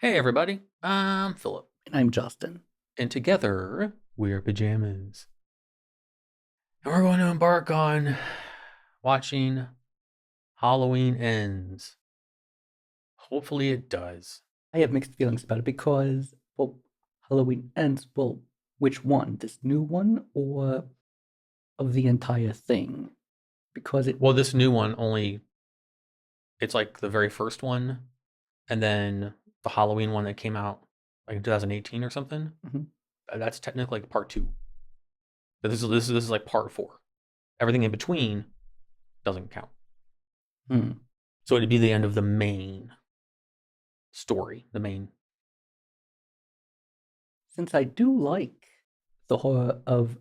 Hey everybody, I'm Philip, And I'm Justin. and together we're pajamas. And we're going to embark on watching Halloween Ends. Hopefully it does. I have mixed feelings about it because, well, Halloween Ends, well, which one? This new one or of the entire thing? Because it, Well, this new one it's like the very first one, and then the Halloween one that came out like in 2018 or something. Mhm. That's technically like part two. But this is like part four. Everything in between doesn't count. Hmm. So it'd be the end of the main story, the main. Since I do like the horror of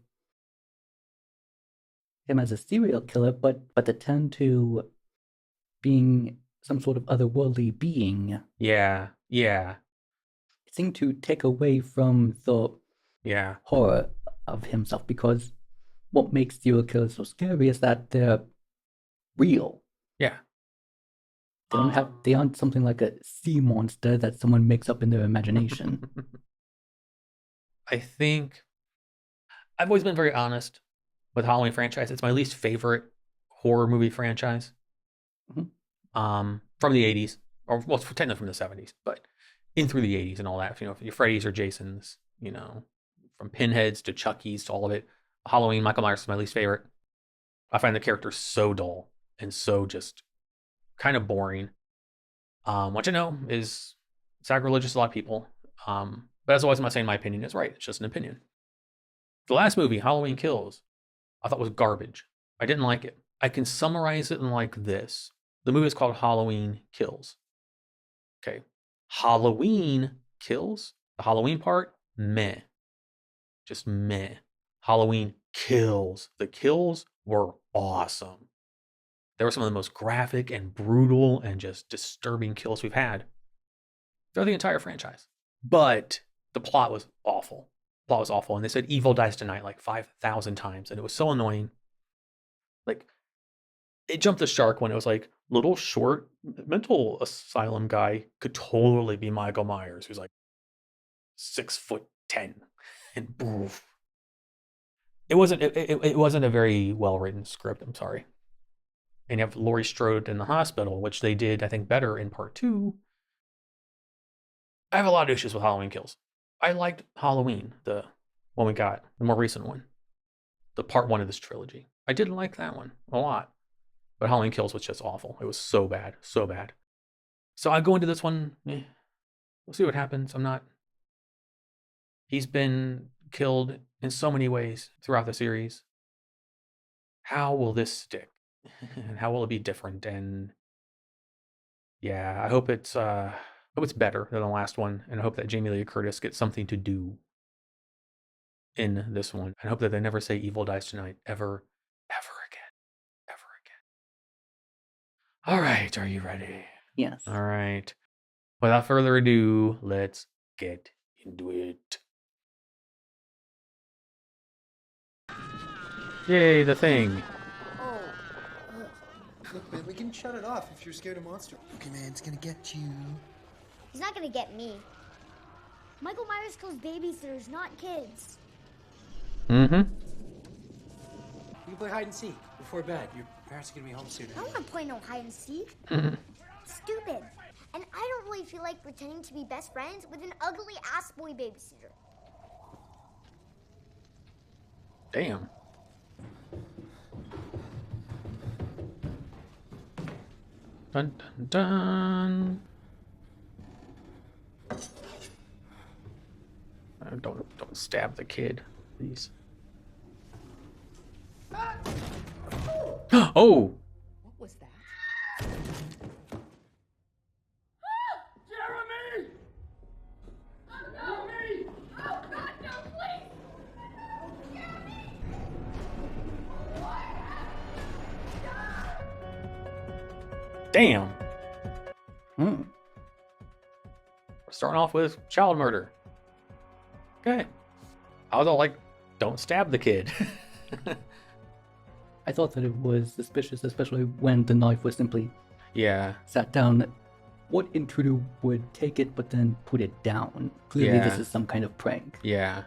him as a serial killer, but to tend to being some sort of otherworldly being, Yeah, yeah, it seemed to take away from the yeah. horror of himself because what makes serial killers so scary is that they're real. Yeah. They aren't something like a sea monster that someone makes up in their imagination. I think I've always been very honest with Halloween franchise. It's my least favorite horror movie franchise. Mhm. From the 80s, or well, it's technically from the 70s, but in through the 80s and all that. You know, your Freddy's or Jason's, from Pinheads to Chucky's to all of it. Halloween, Michael Myers is my least favorite. I find the characters so dull and so just kind of boring. Which I know is sacrilegious to a lot of people. But as always, I'm not saying my opinion is right. It's just an opinion. The last movie, Halloween Kills, I thought was garbage. I didn't like it. I can summarize it in like this. The movie is called Halloween Kills. Okay. Halloween Kills, the Halloween part, meh. Just meh. Halloween Kills. The kills were awesome. They were some of the most graphic and brutal and just disturbing kills we've had throughout the entire franchise. But the plot was awful. The plot was awful. And they said evil dies tonight like 5,000 times. And it was so annoying. Like, it jumped the shark when it was like, little short mental asylum guy could totally be Michael Myers, who's like 6'10", and boof. It wasn't a very well written script. I'm sorry. And you have Laurie Strode in the hospital, which they did, I think, better in part two. I have a lot of issues with Halloween Kills. I liked Halloween, the one we got, the more recent one, the part one of this trilogy. I did like that one a lot. But Halloween Kills was just awful. It was so bad, so bad. So I go into this one, we'll see what happens. He's been killed in so many ways throughout the series. How will this stick? And how will it be different? And yeah, I hope it's better than the last one, and I hope that Jamie Lee Curtis gets something to do in this one. I hope that they never say evil dies tonight ever again. Ever again. All right, are you ready? Yes. All right. Without further ado, let's get into it. Yay, the thing. Oh. Look, man, we can shut it off if you're scared of monsters. Okay, man, it's gonna get you. He's not gonna get me. Michael Myers kills babysitters, not kids. Mm-hmm. You can play hide and seek before bed. Your parents are gonna be home soon. I don't wanna play no hide and seek. Stupid. And I don't really feel like pretending to be best friends with an ugly ass boy babysitter. Damn. Dun dun dun. Don't stab the kid, please. Oh! What was that? Jeremy! Not me! Oh, God, no, please! Damn. Hmm. We're starting off with child murder. Okay. I was all like, don't stab the kid. I thought that it was suspicious, especially when the knife was simply Yeah. sat down what intruder would take it but then put it down? Clearly, this Yeah. is some kind of prank. Yeah.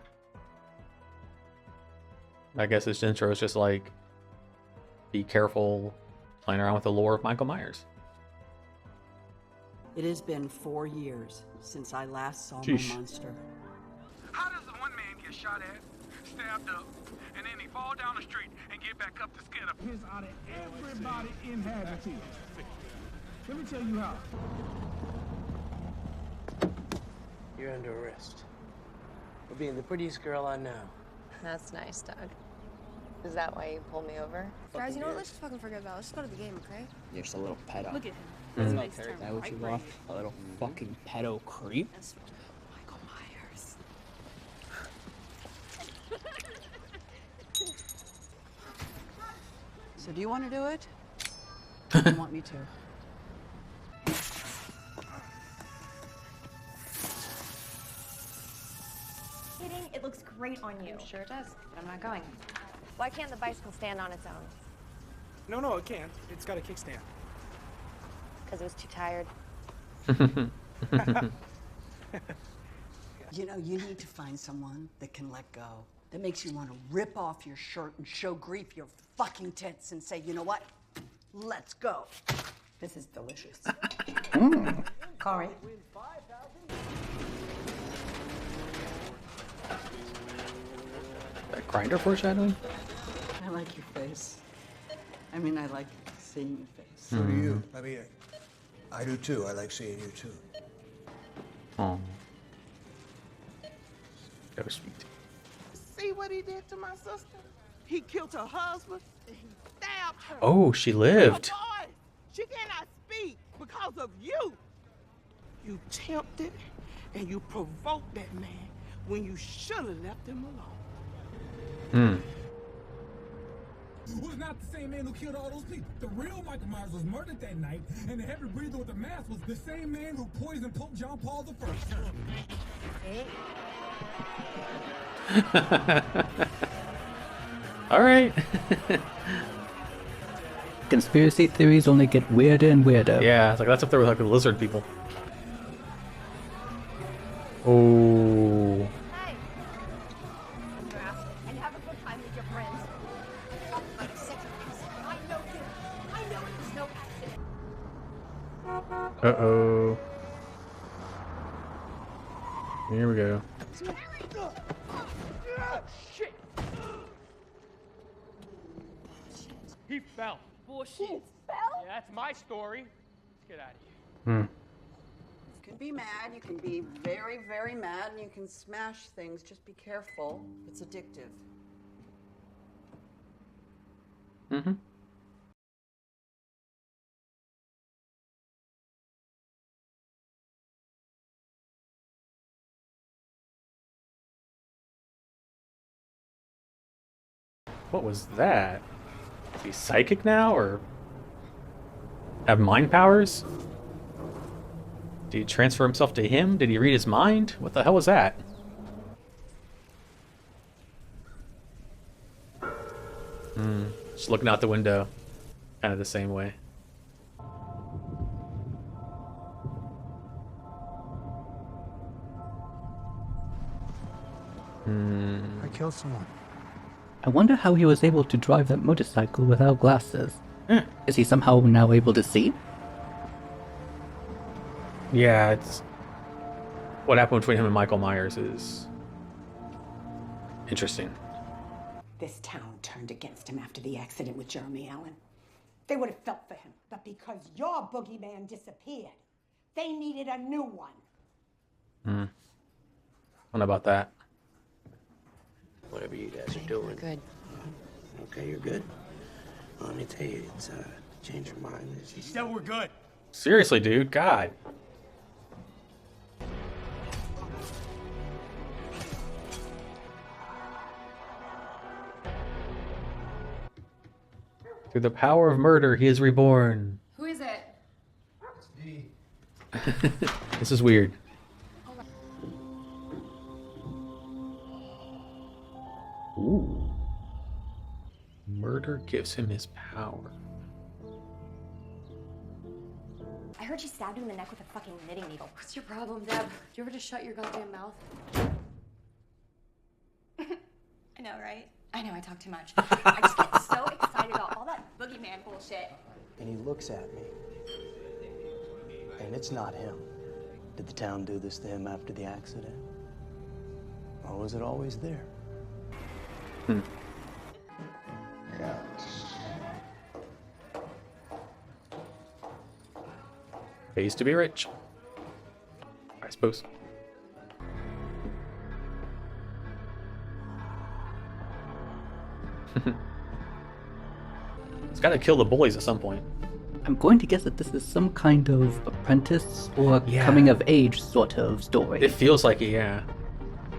I guess this intro is just like, be careful playing around with the lore of Michael Myers. It has been 4 years since I last saw Sheesh. my monster. How does one man get shot at, stabbed up, and then he fall down the street and get back up to scare the piss out of everybody inhabited? Let me tell you how. You're under arrest for being the prettiest girl I know. That's nice, Doug. Is that why you pulled me over? Guys, you know what? Let's just fucking forget about it. Let's go to the game, okay? You're just a little pedo. Look at him. Mm. His Is face turned that what you bright want? red. A little fucking pedo creep? That's Michael Myers. So do you want to do it? Or do you want me to? Kidding? It looks great on you. Sure it does, but I'm not going. Why can't the bicycle stand on its own? No, it can't. It's got a kickstand. Because it was too tired. You know, you need to find someone that can let go. That makes you want to rip off your shirt and show Grief your fucking tits and say, you know what? Let's go. This is delicious. Corey. That grinder foreshadowing? I like your face. I mean, I like seeing your face. So do you. I mean, I do too. I like seeing you too. Oh. That was sweet. See what he did to my sister? He killed her husband. And he stabbed her. Oh, she lived. Boy, she cannot speak because of you. You tempted and you provoked that man when you should have left him alone. Hmm. Was not the same man who killed all those people. The real Michael Myers was murdered that night, and the heavy breather with the mask was the same man who poisoned Pope John Paul I. All right. Conspiracy theories only get weirder and weirder. Yeah, it's like that's up there with like the lizard people. Oh. Hey! And have a good time with your friends. Like such a accident. I know you. I know it was no accident. Uh-oh. Here we go. Shit! He fell. Bullshit. He fell? Yeah, that's my story. Let's get out of here. Hmm. You can be mad, you can be very, very mad, and you can smash things. Just be careful. It's addictive. Mm-hmm. What was that? Is he psychic now, or have mind powers? Did he transfer himself to him? Did he read his mind? What the hell was that? Just looking out the window, kind of the same way. I killed someone. I wonder how he was able to drive that motorcycle without glasses. Eh. Is he somehow now able to see? Yeah, it's what happened between him and Michael Myers is interesting. This town turned against him after the accident with Jeremy Allen. They would have felt for him, but because your boogeyman disappeared, they needed a new one. I don't know about that. Whatever you guys are doing. Good. Okay, you're good. Well, let me tell you, it's change your mind. She said we're good. Seriously, dude, God. Through the power of murder, he is reborn. Who is it? This is weird. Ooh. Murder gives him his power. I heard she stabbed him in the neck with a fucking knitting needle. What's your problem, Deb? Do you ever just shut your goddamn mouth? I know, right? I know I talk too much. I just get so excited about all that boogeyman bullshit. And he looks at me. And it's not him. Did the town do this to him after the accident? Or was it always there? Pays to be rich, I suppose. It's got to kill the boys at some point. I'm going to guess that this is some kind of apprentice or Yeah. coming of age sort of story. It feels like it, yeah.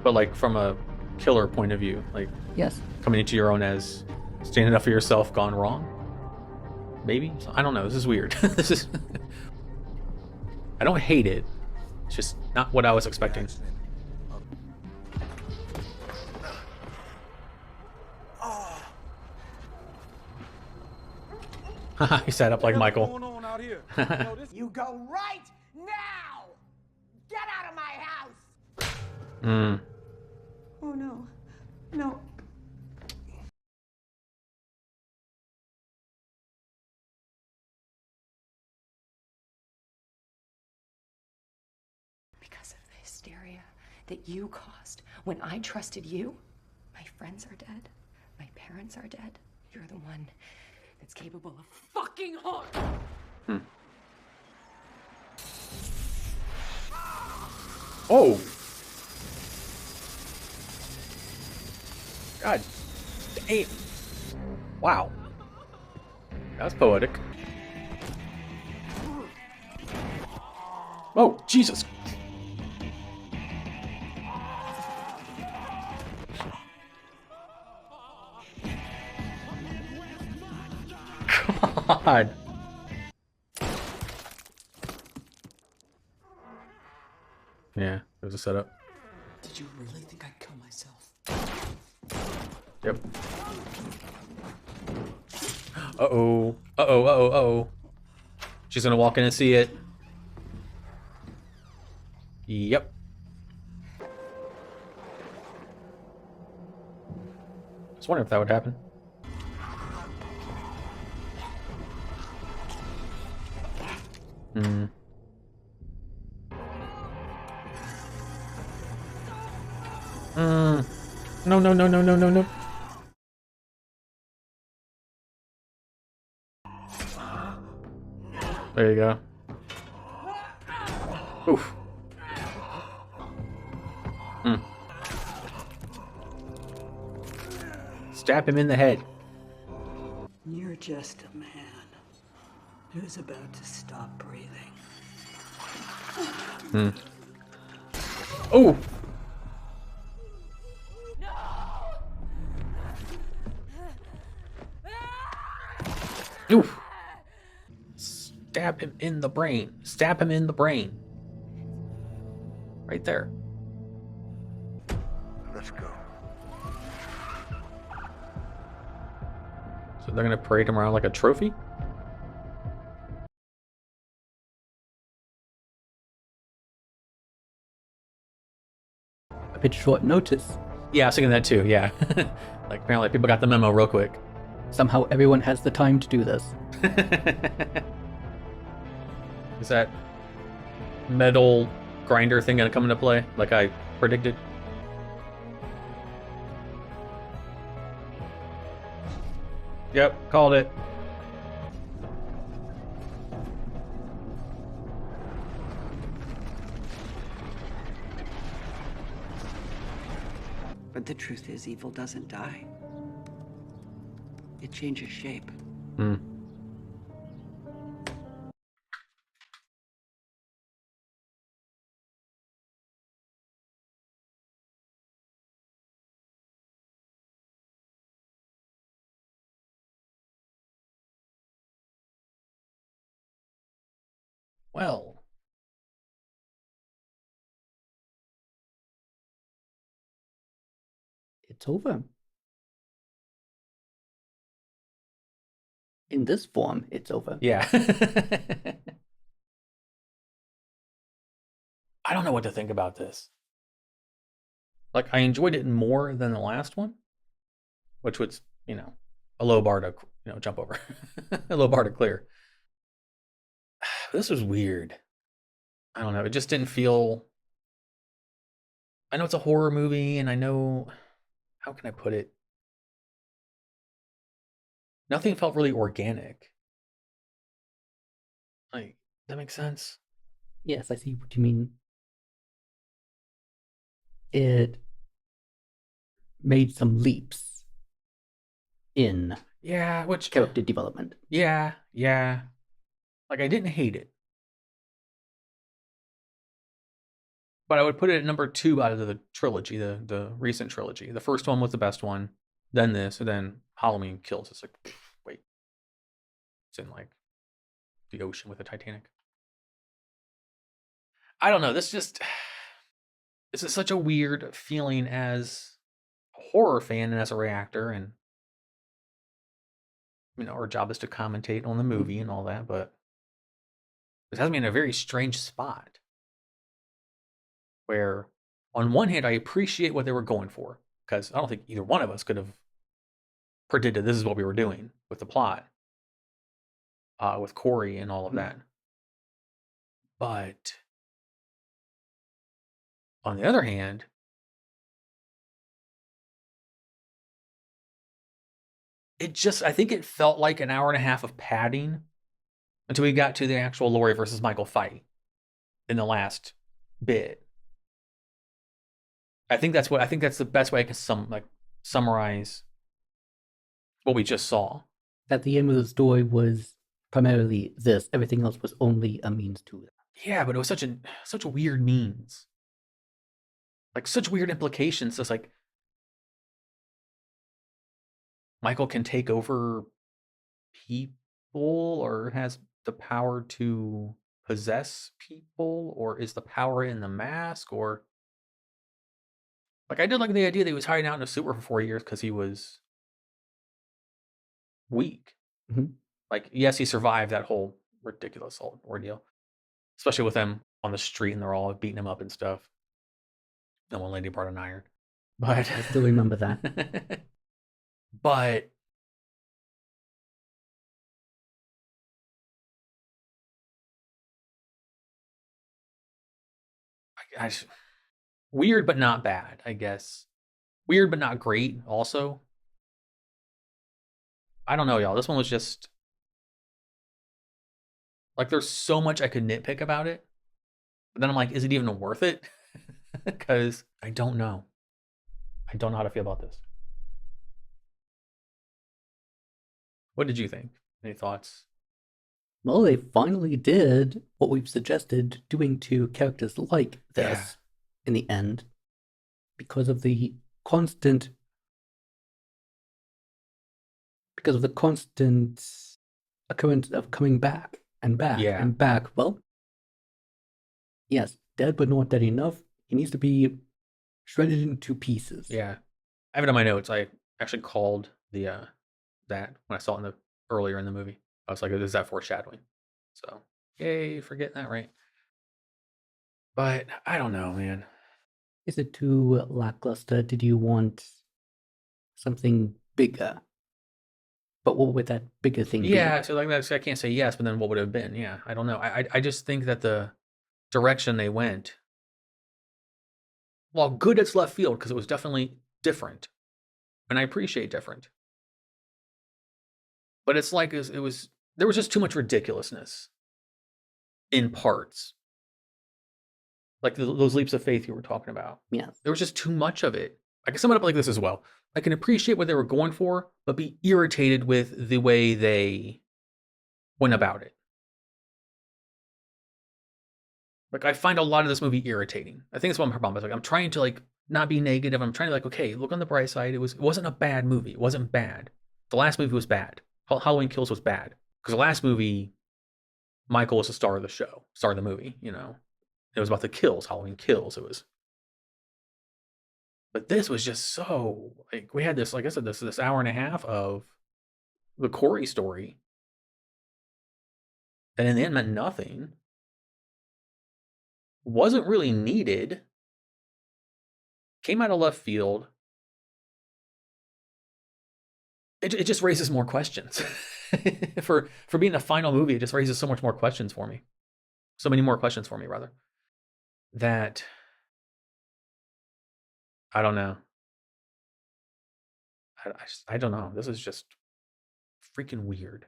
But like from a killer point of view, like Yes. coming into your own as standing up for yourself gone wrong. Maybe? I don't know. This is weird. This is. I don't hate it. It's just not what I was expecting. He sat up like Michael. You go right now! Get out of my house! Mm. Oh no. No. Because of the hysteria that you caused when I trusted you, my friends are dead, my parents are dead. You're the one that's capable of fucking harm. Oh! God damn. Wow. That's poetic. Oh, Jesus. God. Yeah, there's a setup. Did you really think I'd kill myself? Yep. Uh-oh. Uh-oh, uh-oh, uh-oh. She's gonna walk in and see it. Yep. I was wondering if that would happen. Hmm. No, no, no, no, no, no, no. There you go. Oof. Stab him in the head. You're just a man who's about to stop breathing. Oh! Oof. Stab him in the brain. Stab him in the brain. Right there. Let's go. So they're gonna parade him around like a trophy? A bit short notice. Yeah, I was thinking that too, yeah. Like apparently people got the memo real quick. Somehow everyone has the time to do this. Is that metal grinder thing gonna come into play like I predicted? Yep, called it. But the truth is, evil doesn't die. It changes shape. Hmm. Well. It's over. In this form, it's over. Yeah. I don't know what to think about this. Like, I enjoyed it more than the last one, which was, a low bar to, jump over. A low bar to clear. This was weird. I don't know. It just didn't feel... I know it's a horror movie, and I know... How can I put it? Nothing felt really organic. Like, that makes sense? Yes, I see what you mean. It made some leaps in which character development. Yeah. Like, I didn't hate it. But I would put it at number 2 out of the trilogy, the recent trilogy. The first one was the best one, then this, and then Halloween Kills. It's like, wait. It's in, like, the ocean with the Titanic. I don't know. This is such a weird feeling as a horror fan and as a reactor, and our job is to commentate on the movie and all that, but this has me in a very strange spot where on one hand I appreciate what they were going for, because I don't think either one of us could have predicted this is what we were doing with the plot, with Corey and all of that. But on the other hand, I think it felt like an hour and a half of padding until we got to the actual Laurie versus Michael fight in the last bit. I think that's the best way I can summarize what we just saw. That the end of the story was primarily this. Everything else was only a means to it. Yeah, but it was such a weird means. Like, such weird implications. It's like Michael can take over people or has the power to possess people, or is the power in the mask, or... Like, I did like the idea that he was hiding out in a sewer for 4 years because he was weak. Mm-hmm. Like, yes, he survived that whole ridiculous ordeal. Especially with them on the street and they're all beating him up and stuff. And one lady brought an iron. But I still remember that. But weird but not bad, I guess. Weird but not great also. I don't know, y'all. This one was just... Like, there's so much I could nitpick about it. But then I'm like, is it even worth it? Because I don't know. I don't know how to feel about this. What did you think? Any thoughts? Well, they finally did what we've suggested doing to characters like this in the end, because of the constant occurrence of coming back and back and back. Well, yes, dead but not dead enough. He needs to be shredded into pieces. Yeah. I have it on my notes. I actually called the that when I saw it earlier in the movie. I was like, is that foreshadowing? So, yay for getting that right. But I don't know, man. Is it too lackluster? Did you want something bigger? But what would that bigger thing be? Yeah, so like that, I can't say yes, but then what would it have been? Yeah, I don't know. I just think that the direction they went, while good, it's left field because it was definitely different, and I appreciate different. But it's like there was just too much ridiculousness in parts, like those leaps of faith you were talking about. Yeah, there was just too much of it. I can sum it up like this as well. I can appreciate what they were going for, but be irritated with the way they went about it. Like, I find a lot of this movie irritating. I think that's what my problem is. Like, I'm trying to not be negative. I'm trying to okay, look on the bright side. It wasn't a bad movie. It wasn't bad. The last movie was bad. Halloween Kills was bad because the last movie, Michael was the star of the show, star of the movie. It was about the kills. Halloween Kills. It was. But this was just so we had this, like I said, this hour and a half of the Corey story that in the end meant nothing. wasn't really needed, came out of left field. It just raises more questions. for being the final movie, it just raises so much more questions for me. So many more questions for me, rather. That I don't know. I don't know. This is just freaking weird.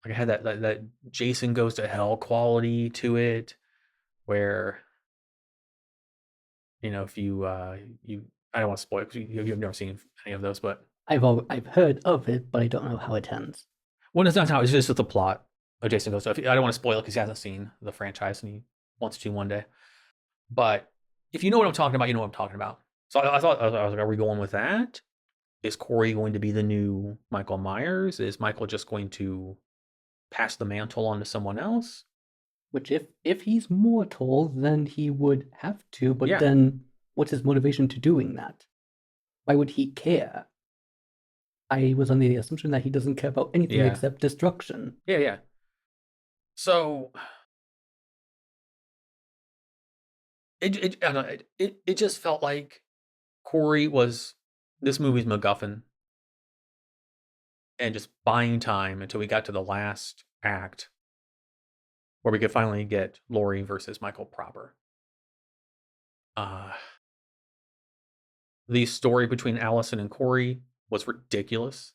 Like I had that Jason Goes to Hell quality to it, where if you I don't want to spoil it because you've never seen any of those, but I've heard of it, but I don't know how it ends. Well, it's not how it's just the plot of Jason Goes to Hell. I don't want to spoil it because he hasn't seen the franchise and he wants to one day. But if you know what I'm talking about, you know what I'm talking about. So I was like, are we going with that? Is Corey going to be the new Michael Myers? Is Michael just going to pass the mantle on to someone else? Which, if he's mortal, then he would have to. But then, what's his motivation to doing that? Why would he care? I was under the assumption that he doesn't care about anything except destruction. Yeah. So it just felt like Corey was this movie's MacGuffin, and just buying time until we got to the last act, where we could finally get Laurie versus Michael proper. The story between Allison and Corey was ridiculous.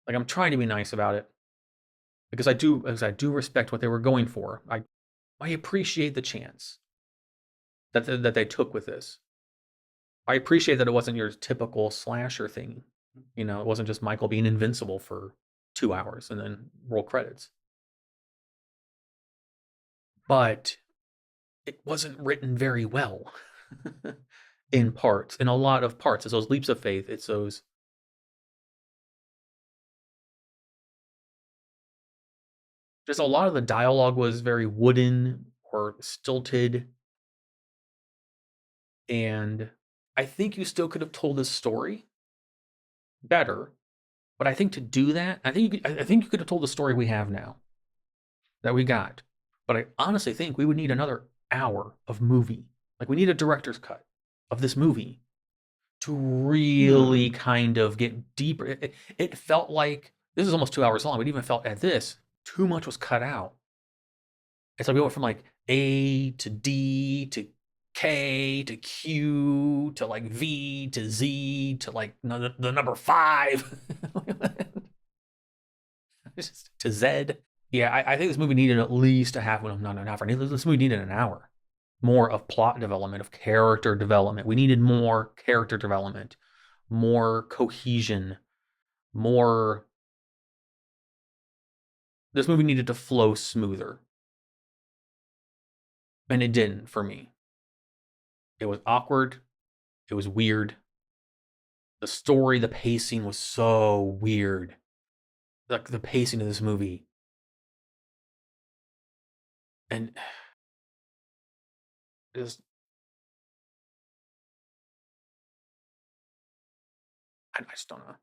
Like, I'm trying to be nice about it because I do respect what they were going for. I appreciate the chance that they took with this. I appreciate that it wasn't your typical slasher thing. It wasn't just Michael being invincible for 2 hours and then roll credits. But it wasn't written very well in a lot of parts. It's those leaps of faith. It's those. Just a lot of the dialogue was very wooden or stilted. And I think you still could have told this story better. But I think to do that, I think you could have told the story we have now, that we got. But I honestly think we would need another hour of movie. Like, we need a director's cut of this movie to really kind of get deeper. It felt like this is almost 2 hours long. It even felt at this, too much was cut out. It's like we went from like A to D to K to Q to like V to Z to like the number 5 to Z. Yeah, I think this movie needed at least a half. Well, not an hour. This movie needed an hour more of plot development, of character development. We needed more character development, more cohesion, more. This movie needed to flow smoother, and it didn't for me. It was awkward. It was weird. The story, the pacing was so weird. Like, the pacing of this movie. And just, I just don't know.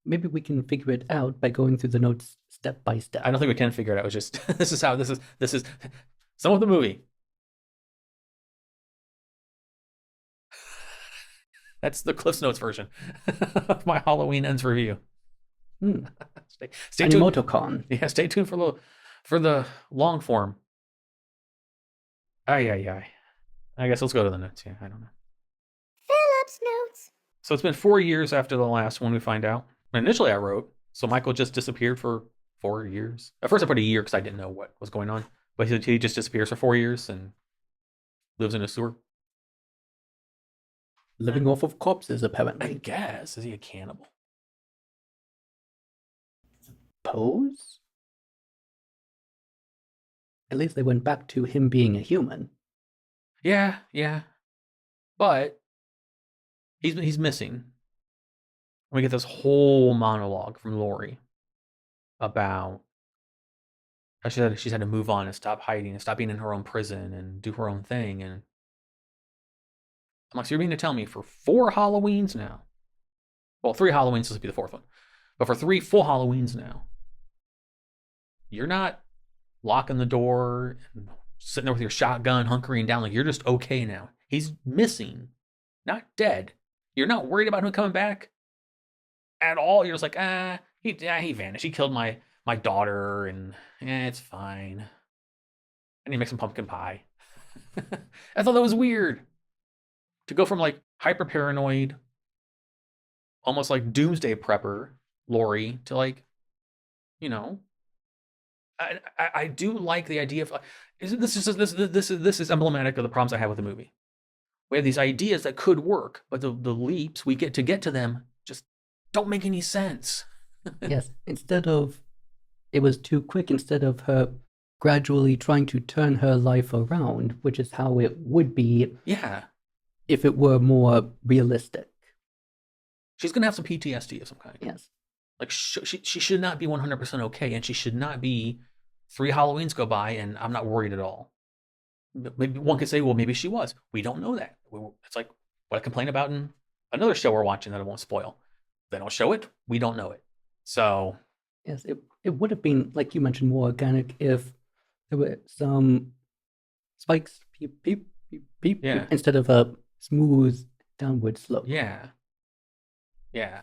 Maybe we can figure it out by going through the notes step by step. I don't think we can figure it out. It's just this is some of the movie. That's the Cliff's Notes version of my Halloween Ends review. Stay tuned. Animotocon. Yeah, stay tuned for the long form. Ay. I guess let's go to the notes. Yeah, I don't know. Philip's notes. So it's been 4 years after the last one, we find out. Initially I wrote, so Michael just disappeared for 4 years. At first I put a year because I didn't know what was going on. But he just disappears for 4 years and lives in a sewer. Living off of corpses, apparently. I guess. Is he a cannibal? Suppose? At least they went back to him being a human. Yeah. But he's missing. We get this whole monologue from Laurie about how she's had to move on and stop hiding and stop being in her own prison and do her own thing. And I'm like, so you're meaning to tell me for 4 Halloweens now? Well, 3 Halloweens, this will be the 4th one. But for 3 full Halloweens now, you're not locking the door, and sitting there with your shotgun, hunkering down like you're just okay now. He's missing, not dead. You're not worried about him coming back at all. You're just like, he vanished. He killed my daughter, and it's fine. I need to make some pumpkin pie. I thought that was weird. To go from like hyper paranoid, almost like doomsday prepper Laurie to like, you know, I do like the idea of this is emblematic of the problems I have with the movie. We have these ideas that could work, but the leaps we get to them just don't make any sense. Yes, instead of it was too quick. Instead of her gradually trying to turn her life around, which is how it would be. Yeah. If it were more realistic. She's gonna have some PTSD of some kind. Yes. Like she should not be 100% okay, and she should not be 3 Halloweens go by and I'm not worried at all. Maybe one could say, well, maybe she was. We don't know that. It's like what I complain about in another show we're watching that I won't spoil. They don't show it. We don't know it. So yes, it would have been, like you mentioned, more organic if there were some spikes, peep, peep, peep, peep, yeah. instead of a smooth downward slope. Yeah. Yeah.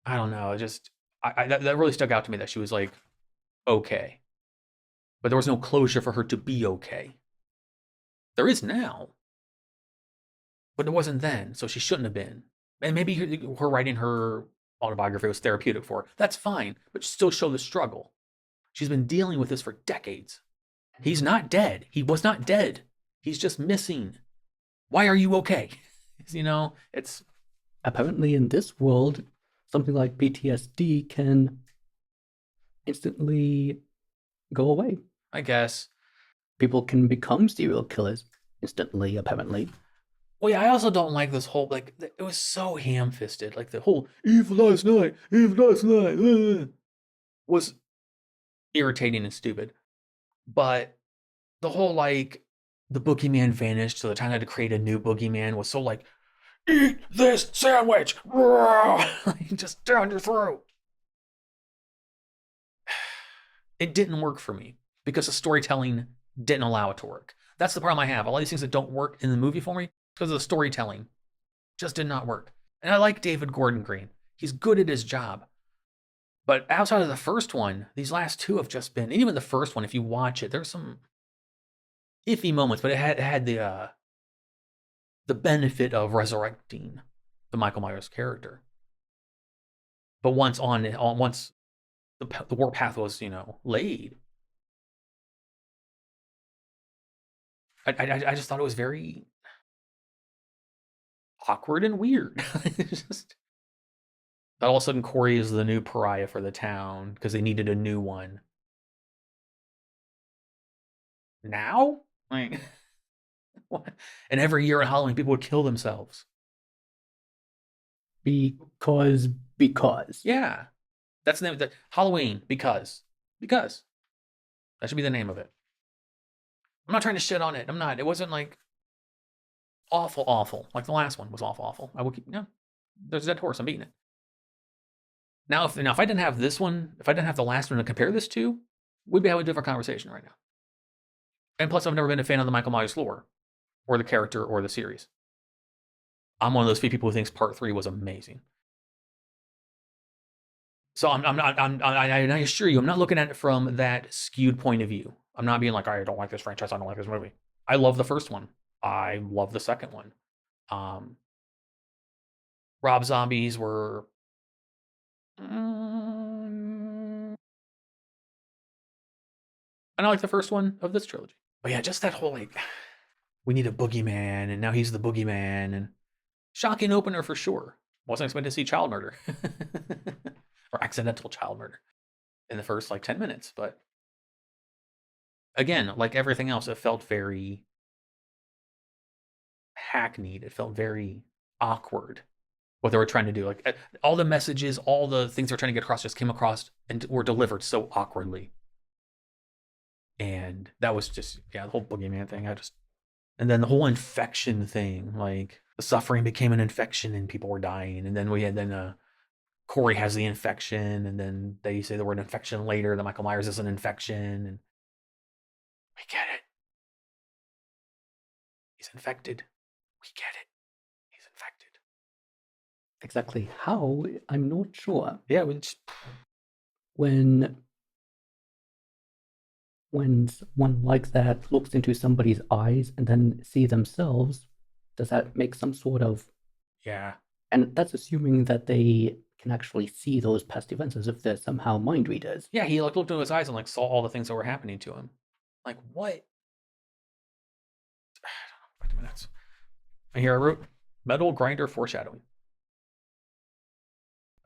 I don't know. That really stuck out to me that she was like, okay. But there was no closure for her to be okay. There is now. But it wasn't then, so she shouldn't have been. And maybe her writing her autobiography was therapeutic for her. That's fine, but still show the struggle. She's been dealing with this for decades. He's not dead. He was not dead. He's just missing. Why are you okay? You know, it's... Apparently in this world, something like PTSD can instantly go away. I guess. People can become serial killers instantly, apparently. Well, yeah, I also don't like this whole, like, it was so ham-fisted. Like, the whole, Eve last night, was irritating and stupid. But the whole, like, the boogeyman vanished, so the time I had to create a new boogeyman was so, like, eat this sandwich! Just down your throat. It didn't work for me because the storytelling didn't allow it to work. That's the problem I have. A lot of these things that don't work in the movie for me because of the storytelling just did not work. And I like David Gordon Green. He's good at his job. But outside of the first one, these last two have just been, and even the first one, if you watch it, there's some iffy moments, but it had the benefit of resurrecting the Michael Myers character. But once the warp path was, laid, I just thought it was very awkward and weird. Just that all of a sudden Corey is the new pariah for the town because they needed a new one. Now? Like, what? And every year at Halloween, people would kill themselves. Because. Yeah. That's the name of the Halloween, because. That should be the name of it. I'm not trying to shit on it. I'm not. It wasn't like awful. Like the last one was awful. I will keep, there's a dead horse. I'm beating it. Now, if I didn't have this one, if I didn't have the last one to compare this to, we'd be having a different conversation right now. And plus, I've never been a fan of the Michael Myers lore, or the character, or the series. I'm one of those few people who thinks Part 3 was amazing. So I assure you, I'm not looking at it from that skewed point of view. I'm not being like, I don't like this franchise, I don't like this movie. I love the first one. I love the second one. Rob Zombies were... and I like the first one of this trilogy. But yeah, just that whole, like, we need a boogeyman, and now he's the boogeyman, and shocking opener for sure. Wasn't expecting to see child murder. Or accidental child murder in the first, 10 minutes. But again, like everything else, it felt very hackneyed. It felt very awkward what they were trying to do. Like, all the messages, all the things they were trying to get across just came across and were delivered so awkwardly. And that was just, the whole boogeyman thing. And then the whole infection thing, like the suffering became an infection and people were dying. And then we had Corey has the infection, and then they say the word infection later, that Michael Myers is an infection. And We get it. He's infected. We get it. He's infected. Exactly how, I'm not sure. Yeah, we just... When someone like that looks into somebody's eyes and then see themselves, does that make some sort of... Yeah. And that's assuming that they can actually see those past events as if they're somehow mind readers. Yeah, he like looked into his eyes and like saw all the things that were happening to him. Like, what? I don't know, 5 minutes. And here I wrote, metal grinder foreshadowing.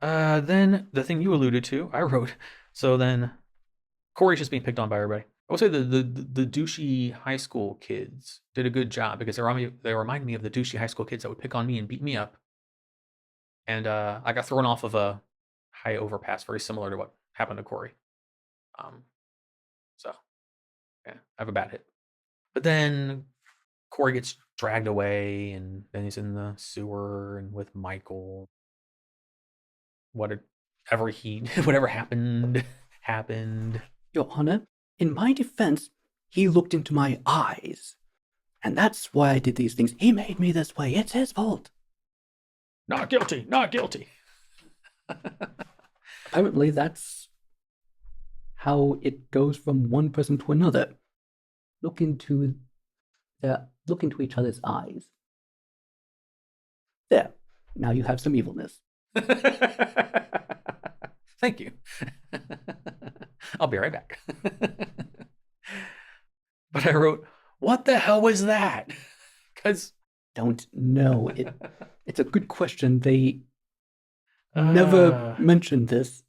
Then the thing you alluded to, I wrote, so then Corey's just being picked on by everybody. I will say the douchey high school kids did a good job because they remind me of the douchey high school kids that would pick on me and beat me up. And I got thrown off of a high overpass, very similar to what happened to Corey. So, yeah, I have a bad hit. But then Corey gets dragged away, and then he's in the sewer and with Michael. Whatever happened. Your Honor, in my defense, he looked into my eyes. And that's why I did these things. He made me this way. It's his fault. Not guilty. Not guilty. Apparently, that's how it goes from one person to another. Look into each other's eyes. There. Now you have some evilness. Thank you. I'll be right back. But I wrote, what the hell was that? Because don't know. It's a good question. They never mentioned this.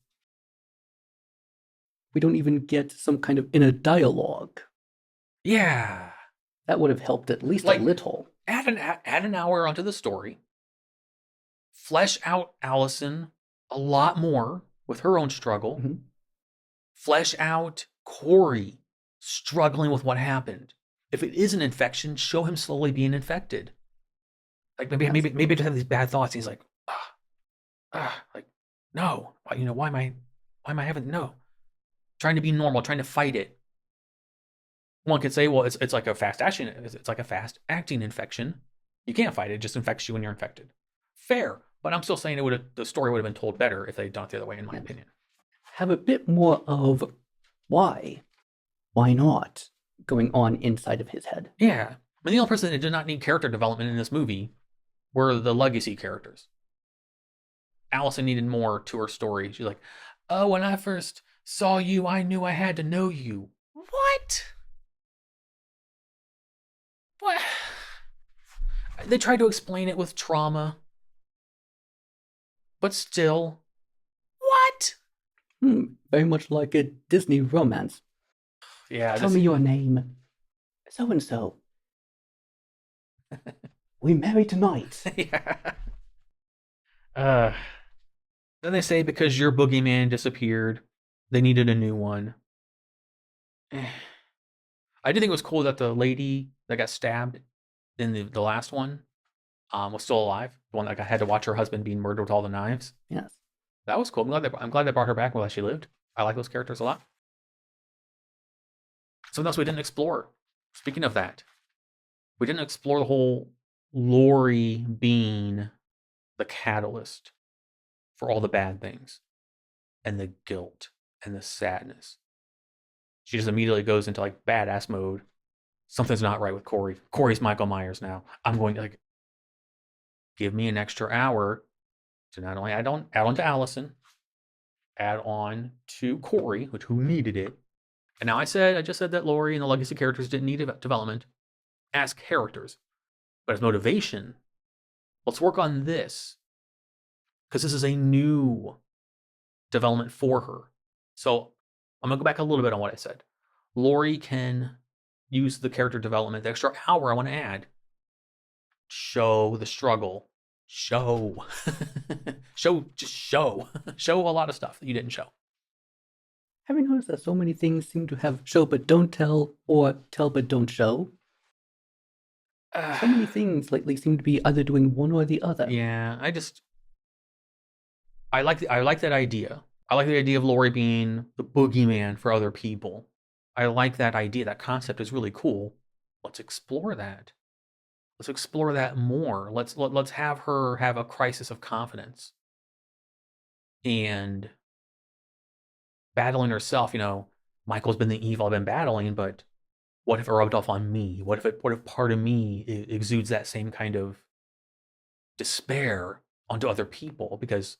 We don't even get some kind of inner dialogue. Yeah. That would have helped at least a little. Add an hour onto the story. Flesh out Allison a lot more with her own struggle. Mm-hmm. Flesh out Corey struggling with what happened. If it is an infection, show him slowly being infected. Like maybe to have these bad thoughts. He's like, like, no, why am I having no? Trying to be normal, trying to fight it. One could say, well, it's like a fast action. It's like a fast acting infection. You can't fight it; it just infects you when you're infected. Fair, but I'm still saying the story would have been told better if they'd done it the other way, in my opinion. Have a bit more of why not going on inside of his head. Yeah, I mean, the only person that did not need character development in this movie were the legacy characters. Allison needed more to her story. She's like, oh, when I first saw you, I knew I had to know you. What? What? They tried to explain it with trauma. But still, what? Very much like a Disney romance. Yeah. Tell me your name. So-and-so. We marry tonight. Yeah. Then they say because your boogeyman disappeared, they needed a new one. I did think it was cool that the lady that got stabbed in the last one was still alive. The one that had to watch her husband being murdered with all the knives. Yes. That was cool. I'm glad they brought her back while she lived. I like those characters a lot. Something else we didn't explore. Speaking of that, we didn't explore the whole Laurie being the catalyst for all the bad things and the guilt and the sadness. She just immediately goes into like badass mode. Something's not right with Corey. Corey's Michael Myers now. I'm going to give me an extra hour to not only add on to Allison, add on to Corey, who needed it. And now I just said that Laurie and the legacy characters didn't need development as characters, but as motivation. Let's work on this, because this is a new development for her. So I'm going to go back a little bit on what I said. Laurie can use the character development, the extra hour I want to add, show the struggle, show a lot of stuff that you didn't show. Have you noticed that so many things seem to have show but don't tell, or tell but don't show? So many things lately seem to be either doing one or the other. Yeah, I like that idea. I like the idea of Laurie being the boogeyman for other people. I like that idea. That concept is really cool. Let's explore that. Let's explore that more. Let's have her have a crisis of confidence and battling herself. You know, Michael's been the evil I've been battling, but what if it rubbed off on me? What if part of me exudes that same kind of despair onto other people? Because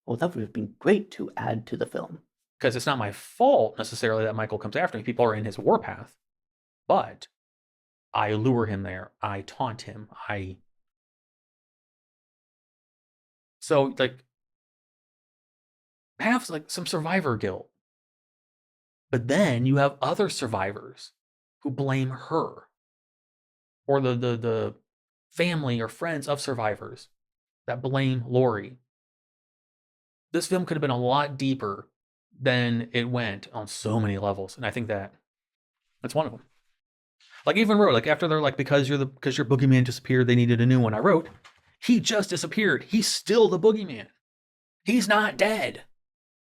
that would have been great to add to the film. Because it's not my fault necessarily that Michael comes after me. People are in his warpath, but I lure him there. I taunt him. So like have like some survivor guilt. But then you have other survivors who blame her, or the family or friends of survivors that blame Laurie. This film could have been a lot deeper than it went on so many levels, and I think that's one of them. Like even wrote, like after they're like, because your boogeyman disappeared, they needed a new one. I wrote, he just disappeared. He's still the boogeyman. He's not dead.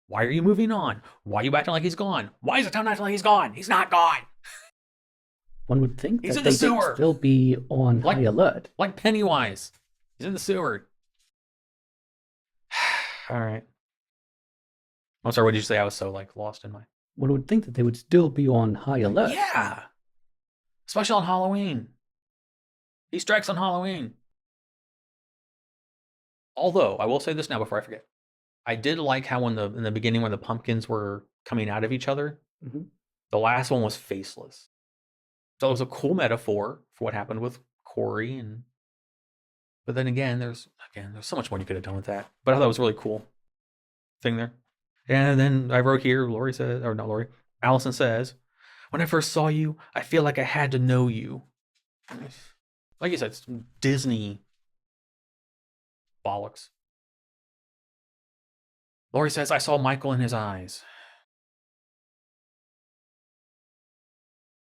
Why are you moving on? Why are you acting like he's gone? Why is the town acting like he's gone? He's not gone. One would think he's that in the they sewer. would still be on high alert. Like Pennywise. He's in the sewer. All right. I'm sorry, what did you say? I was so like lost in my... One would think that they would still be on high alert. Yeah. Especially on Halloween. He strikes on Halloween. Although, I will say this now before I forget. I did like how in the beginning when the pumpkins were coming out of each other, the last one was faceless. So it was a cool metaphor for what happened with Corey. But then again, there's so much more you could have done with that. But I thought it was a really cool thing there. And then I wrote here, Allison says, when I first saw you, I feel like I had to know you. Like you said, it's Disney bollocks. Laurie says, I saw Michael in his eyes.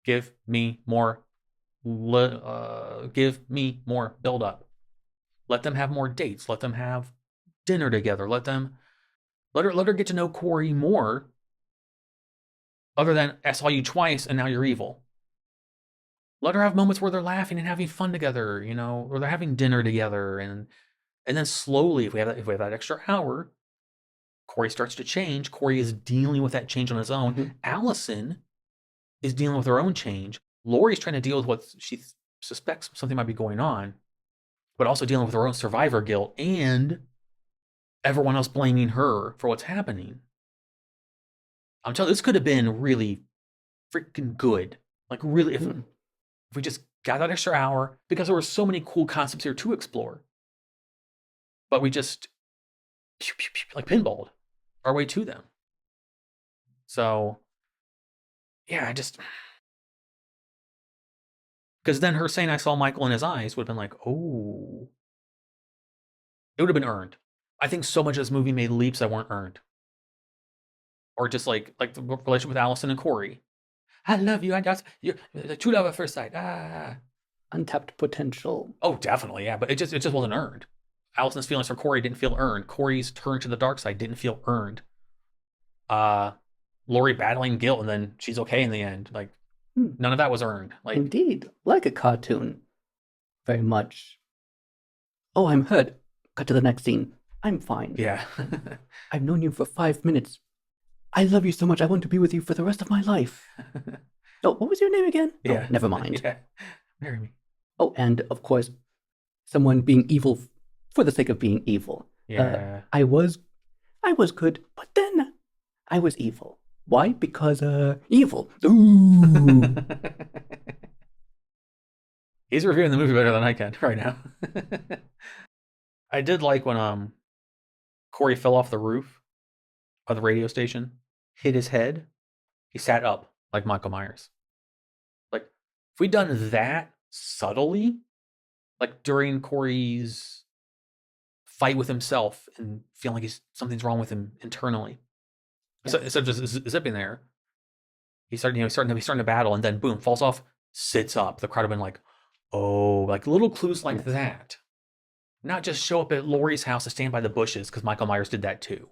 Give me more build up. Let them have more dates. Let them have dinner together. Let her get to know Corey more. Other than I saw you twice and now you're evil. Let her have moments where they're laughing and having fun together, you know, or they're having dinner together, and then slowly, if we have that extra hour, Corey starts to change. Corey is dealing with that change on his own. Allison is dealing with her own change. Laurie's trying to deal with what she suspects something might be going on, but also dealing with her own survivor guilt and everyone else blaming her for what's happening. I'm telling you, this could have been really freaking good. Like really, if we just got that extra hour, because there were so many cool concepts here to explore. But we just like pinballed our way to them. So yeah, because then her saying I saw Michael in his eyes would have been like, oh, it would have been earned. I think so much of this movie made leaps that weren't earned. Or just like the relationship with Allison and Corey. I love you. You're the true love at first sight. Untapped potential. Oh, definitely, yeah. But it just wasn't earned. Allison's feelings for Corey didn't feel earned. Corey's turn to the dark side didn't feel earned. Laurie battling guilt and then she's okay in the end. Like none of that was earned. Like indeed, like a cartoon, very much. Oh, I'm hurt. Cut to the next scene. I'm fine. Yeah. I've known you for 5 minutes. I love you so much. I want to be with you for the rest of my life. Oh, what was your name again? Yeah. Oh, never mind. Yeah. Marry me. Oh, and of course, someone being evil for the sake of being evil. Yeah. I was good, but then I was evil. Why? Because evil. Ooh. He's reviewing the movie better than I can right now. I did like when Corey fell off the roof of the radio station, hit his head. He sat up like Michael Myers. Like if we'd done that subtly, like during Corey's fight with himself and feeling like something's wrong with him internally, instead of just zipping there, he's starting to battle, and then boom, falls off, sits up. The crowd have been like, oh, like little clues like that. Not just show up at Laurie's house to stand by the bushes because Michael Myers did that too.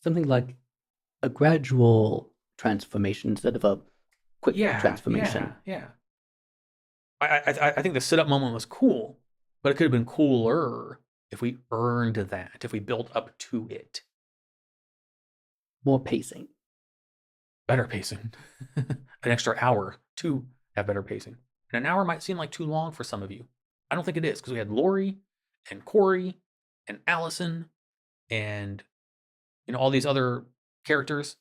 Something like a gradual transformation instead of a quick transformation. Yeah. I think the sit up moment was cool, but it could have been cooler if we earned that, if we built up to it. More pacing. Better pacing. An extra hour to have better pacing. And an hour might seem like too long for some of you. I don't think it is, because we had Laurie and Corey and Allison and all these other characters.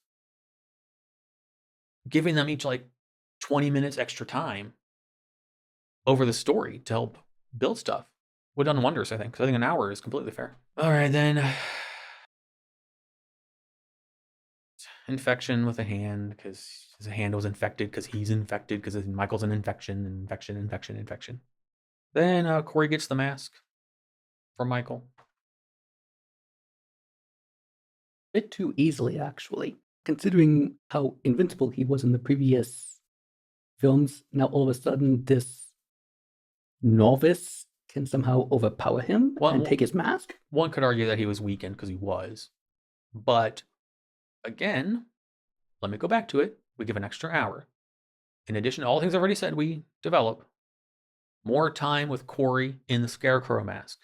Giving them each like 20 minutes extra time over the story to help build stuff would have done wonders, I think. Because I think an hour is completely fair. All right, then. Infection with a hand, because his hand was infected, because he's infected, because Michael's an infection. Then Corey gets the mask from Michael. A bit too easily, actually. Considering how invincible he was in the previous films, now all of a sudden this novice can somehow overpower him and take his mask? One could argue that he was weakened, because he was. But again, let me go back to it. We give an extra hour. In addition to all the things I've already said, we develop more time with Corey in the Scarecrow mask.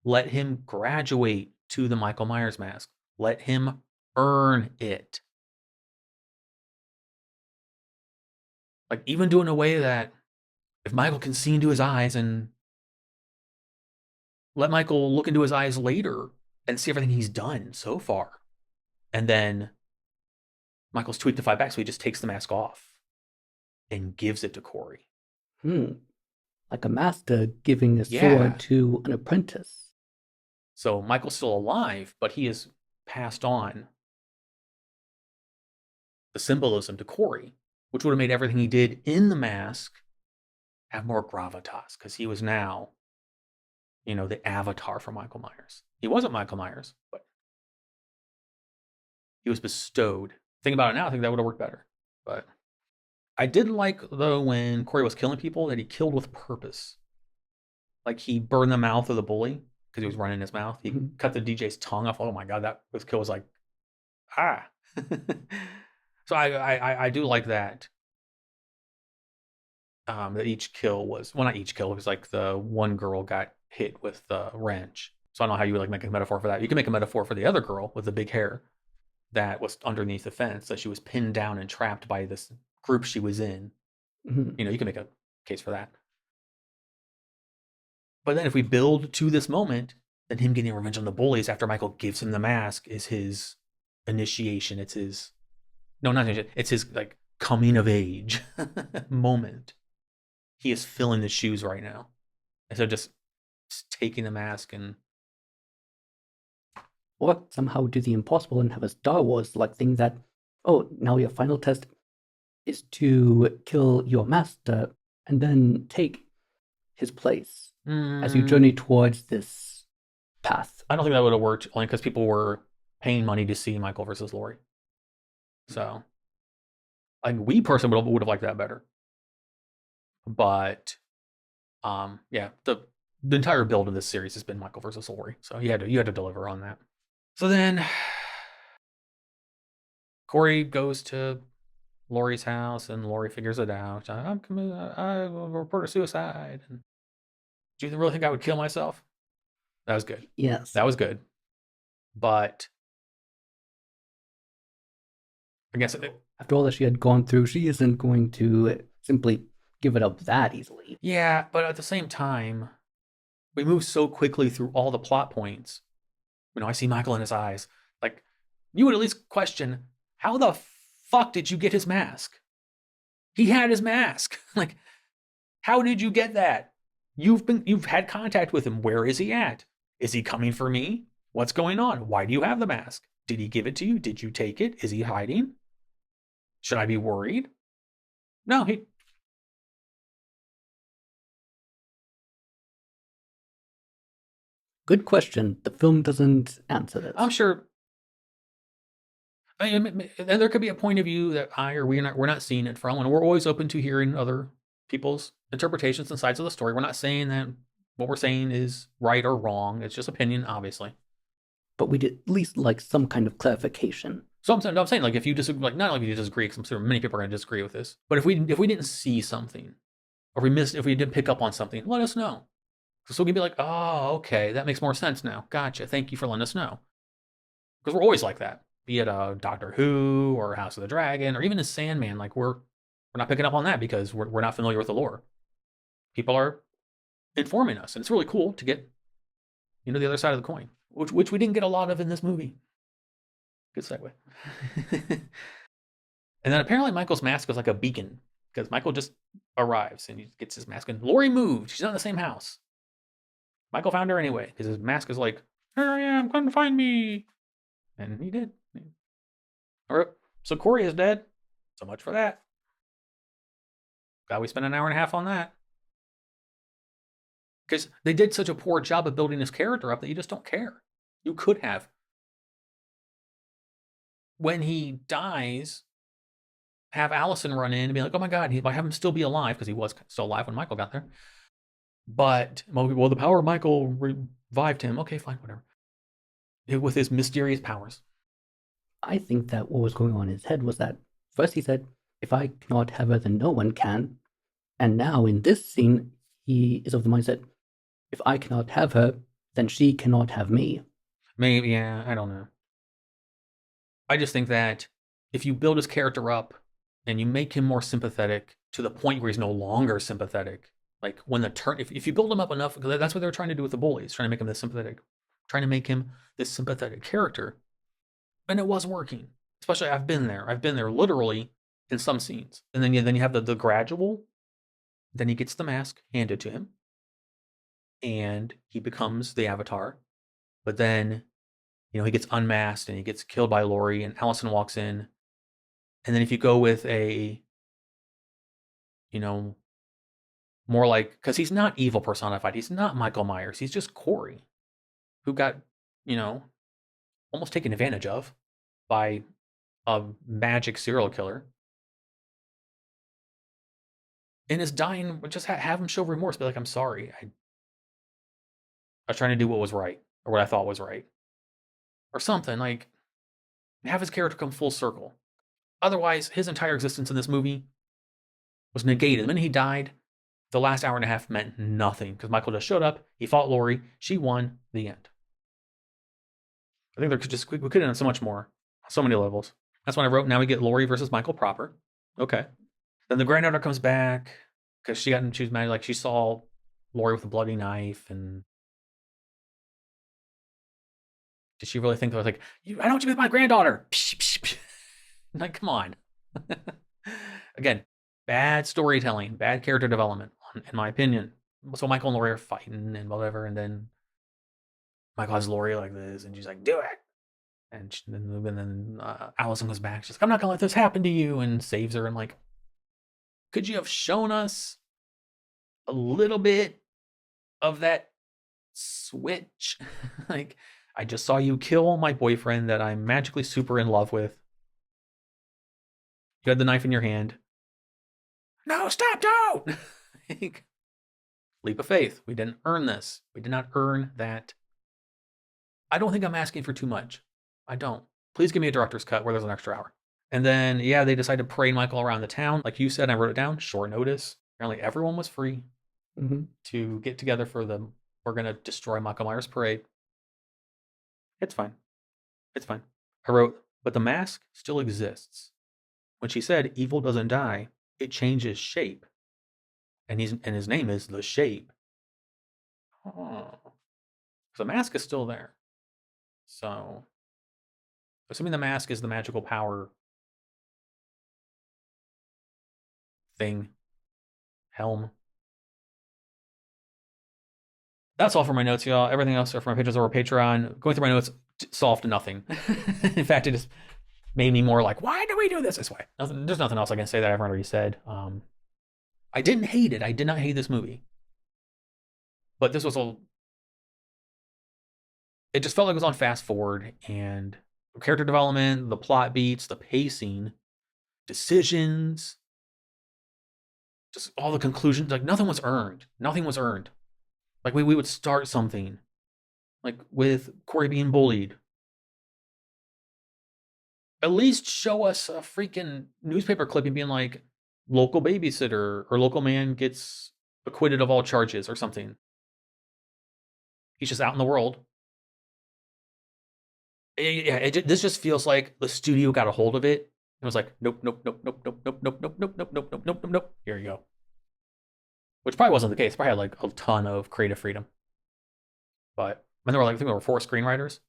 Let him graduate to the Michael Myers mask. Let him earn it. Like, even do it in a way that if Michael can see into his eyes, and let Michael look into his eyes later and see everything he's done so far. And then Michael's tweaked the fight back, so he just takes the mask off and gives it to Corey. Like a master giving a sword to an apprentice. So Michael's still alive, but he has passed on the symbolism to Corey, which would have made everything he did in the mask have more gravitas, because he was now, the avatar for Michael Myers. He wasn't Michael Myers, but he was bestowed. Think about it now, I think that would have worked better. But I did like, though, when Corey was killing people, that he killed with purpose. Like, he burned the mouth of the bully because he was running his mouth. He cut the DJ's tongue off. Oh my God, that kill was like, ah. So I do like that. That each kill was, well, not each kill, it was like the one girl got hit with the wrench. So I don't know how you would make a metaphor for that. You can make a metaphor for the other girl with the big hair that was underneath the fence, that she was pinned down and trapped by this group she was in. You can make a case for that. But then if we build to this moment, then him getting revenge on the bullies after Michael gives him the mask is his initiation. It's his, no, not initiation. It's his like coming of age moment. He is filling the shoes right now. And so just taking the mask and, or somehow do the impossible and have a Star Wars-like thing that, now your final test is to kill your master and then take his place as you journey towards this path. I don't think that would have worked, only because people were paying money to see Michael versus Laurie. So, we personally would have liked that better. But, the entire build of this series has been Michael versus Laurie. So you had to deliver on that. So then Corey goes to Laurie's house, and Laurie figures it out. I will report a suicide. And do you really think I would kill myself? That was good. Yes. That was good. But I guess after all that she had gone through, she isn't going to simply give it up that easily. Yeah, but at the same time, we move so quickly through all the plot points. I see Michael in his eyes. Like, you would at least question, how the fuck did you get his mask? He had his mask. Like, how did you get that? You've had contact with him. Where is he at? Is he coming for me? What's going on? Why do you have the mask? Did he give it to you? Did you take it? Is he hiding? Should I be worried? No, Good question. The film doesn't answer this. I'm sure. And there could be a point of view that we're not seeing it from, and we're always open to hearing other people's interpretations and sides of the story. We're not saying that what we're saying is right or wrong. It's just opinion, obviously. But we'd at least like some kind of clarification. So I'm saying, like, if you disagree, like, not only if you disagree, because I'm sure many people are going to disagree with this, but if we didn't see something, or if we didn't pick up on something, let us know. So we can be like, oh, okay, that makes more sense now. Gotcha. Thank you for letting us know. Because we're always like that. Be it Doctor Who or House of the Dragon or even a Sandman. Like we're not picking up on that because we're not familiar with the lore. People are informing us, and it's really cool to get the other side of the coin, which we didn't get a lot of in this movie. Good segue. And then apparently Michael's mask was like a beacon because Michael just arrives and he gets his mask and Laurie moved. She's not in the same house. Michael found her anyway because his mask is like, here I am, come find me. And he did. All right, so Corey is dead. So much for that. Glad we spent an hour and a half on that. Because they did such a poor job of building his character up that you just don't care. You could have. When he dies, have Allison run in and be like, oh my God, have him still be alive, because he was still alive when Michael got there. But, well, the power of Michael revived him. Okay, fine, whatever. With his mysterious powers. I think that what was going on in his head was that first he said, if I cannot have her, then no one can. And now in this scene, he is of the mindset, if I cannot have her, then she cannot have me. Maybe, yeah, I don't know. I just think that if you build his character up and you make him more sympathetic to the point where he's no longer sympathetic, like when the turn, if you build him up enough, because that's what they were trying to do with the bullies, trying to make him this sympathetic, trying to make him this sympathetic character, and it was working. Especially, I've been there literally in some scenes, and then you have the gradual. Then he gets the mask handed to him, and he becomes the Avatar. But then, he gets unmasked and he gets killed by Laurie, and Allison walks in. And then if you go with a, more like, because he's not evil personified. He's not Michael Myers. He's just Corey, who got, almost taken advantage of by a magic serial killer. And is dying, just have him show remorse. Be like, I'm sorry. I was trying to do what was right, or what I thought was right. Or something, like, have his character come full circle. Otherwise, his entire existence in this movie was negated. The minute he died, the last hour and a half meant nothing. Because Michael just showed up, he fought Laurie, she won, the end. I think we could have done so much more. So many levels. That's when I wrote, now we get Laurie versus Michael proper. Okay. Then the granddaughter comes back because she was mad, like she saw Laurie with a bloody knife, and did she really think that was like, I don't want you with my granddaughter? Psh, psh, psh. Like, come on. Again, bad storytelling, bad character development, in my opinion. So Michael and Laurie are fighting and whatever, and then Michael has Laurie like this, and she's like, do it. And then Allison goes back. She's like, I'm not gonna let this happen to you, and saves her. And like, could you have shown us a little bit of that switch? Like, I just saw you kill my boyfriend that I'm magically super in love with. You had the knife in your hand. No, stop, don't! Leap of faith. We didn't earn this. We did not earn that. I don't think I'm asking for too much. I don't. Please give me a director's cut where there's an extra hour. And then, yeah, they decided to parade Michael around the town. Like you said, I wrote it down, short notice. Apparently everyone was free to get together for the, we're going to destroy Michael Myers parade. It's fine. It's fine. I wrote, but the mask still exists. When she said, evil doesn't die, it changes shape. And his name is The Shape. Oh. The mask is still there. So, assuming the mask is the magical power thing, helm. That's all for my notes, y'all. Everything else are for my pages over Patreon. Going through my notes solved nothing. In fact, it just made me more like, why do we do this way? There's nothing else I can say that I've already said. I didn't hate it. I did not hate this movie. But this was it just felt like it was on fast forward, and character development, the plot beats, the pacing, decisions, just all the conclusions, like nothing was earned. Nothing was earned. Like we would start something, like with Corey being bullied. At least show us a freaking newspaper clipping being like, local babysitter or local man gets acquitted of all charges or something. He's just out in the world. Yeah, this just feels like the studio got a hold of it and was like, nope, nope, nope, nope, nope, nope, nope, nope, nope, nope, nope, nope, nope, nope, nope. Here you go. Which probably wasn't the case. Probably had like a ton of creative freedom. But when there were like, I think there were 4 screenwriters.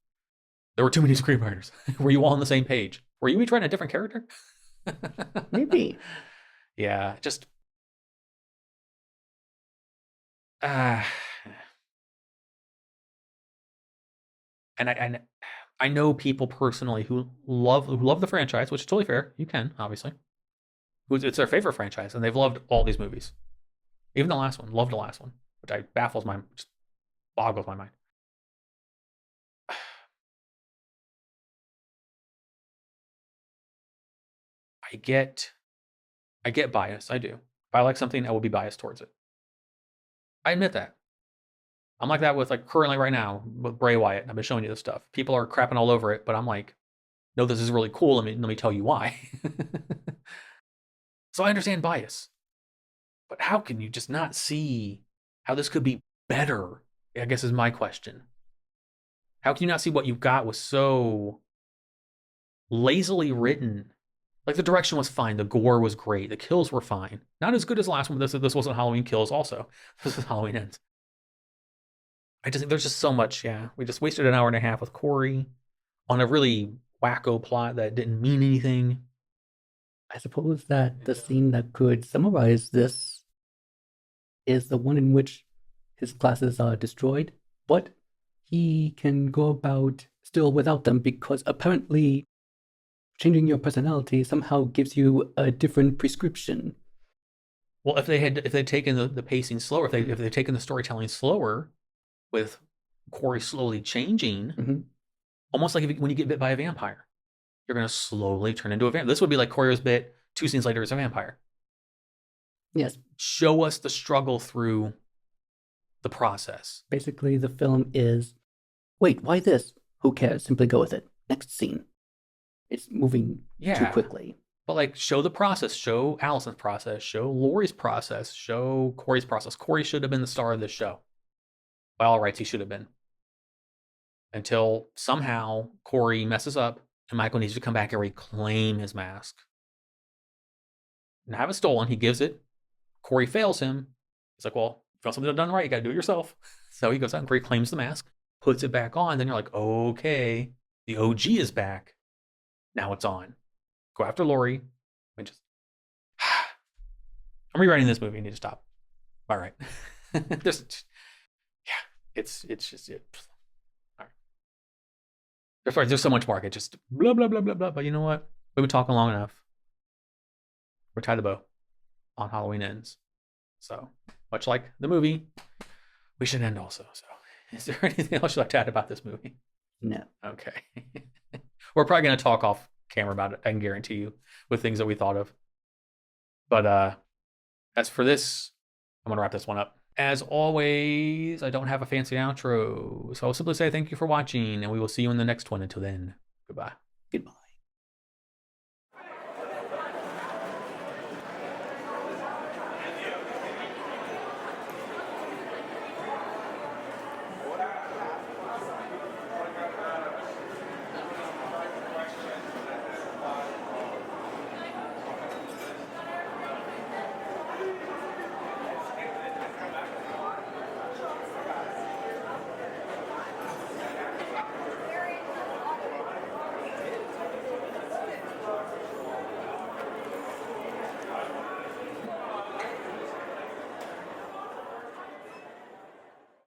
There were too many screenwriters. Were you all on the same page? Were you each writing a different character? Maybe. Yeah, just and I know people personally who love the franchise, which is totally fair. You can, obviously. It's their favorite franchise, and they've loved all these movies. Even the last one. Loved the last one, which just boggles my mind. I get bias. I do. If I like something, I will be biased towards it. I admit that. I'm like that with like currently right now with Bray Wyatt. I've been showing you this stuff. People are crapping all over it, but I'm like, no, this is really cool. Let me tell you why. So I understand bias. But how can you just not see how this could be better? I guess is my question. How can you not see what you've got was so lazily written? Like the direction was fine, the gore was great, the kills were fine. Not as good as the last one, but this wasn't Halloween Kills also. This was Halloween Ends. I just think there's just so much, yeah. We just wasted an hour and a half with Corey on a really wacko plot that didn't mean anything. I suppose that the scene that could summarize this is the one in which his classes are destroyed, but he can go about still without them because apparently changing your personality somehow gives you a different prescription. Well, if they'd taken the pacing slower, if they'd taken the storytelling slower, with Corey slowly changing, almost like when you get bit by a vampire, you're going to slowly turn into a vampire. This would be like Corey was bit, 2 scenes later as a vampire. Yes. Show us the struggle through the process. Basically, the film is, wait, why this? Who cares? Simply go with it. Next scene. It's moving too quickly. But like, show the process. Show Allison's process. Show Laurie's process. Show Corey's process. Corey should have been the star of this show. By all rights, he should have been. Until somehow Corey messes up and Michael needs to come back and reclaim his mask. And have it stolen. He gives it. Corey fails him. He's like, well, if you want something done right, you got to do it yourself. So he goes out and reclaims the mask, puts it back on. Then you're like, okay, the OG is back. Now it's on. Go after Laurie. I'm rewriting this movie. I need to stop. All right. It's just it. All right. There's so much more. I could just blah blah blah blah blah. But you know what? We've been talking long enough. We're tie the bow on Halloween Ends. So much like the movie, we should end also. So is there anything else you'd like to add about this movie? No. Okay. We're probably gonna talk off camera about it, I can guarantee you, with things that we thought of. But as for this, I'm gonna wrap this one up. As always, I don't have a fancy outro, so I'll simply say thank you for watching, and we will see you in the next one. Until then, goodbye. Goodbye.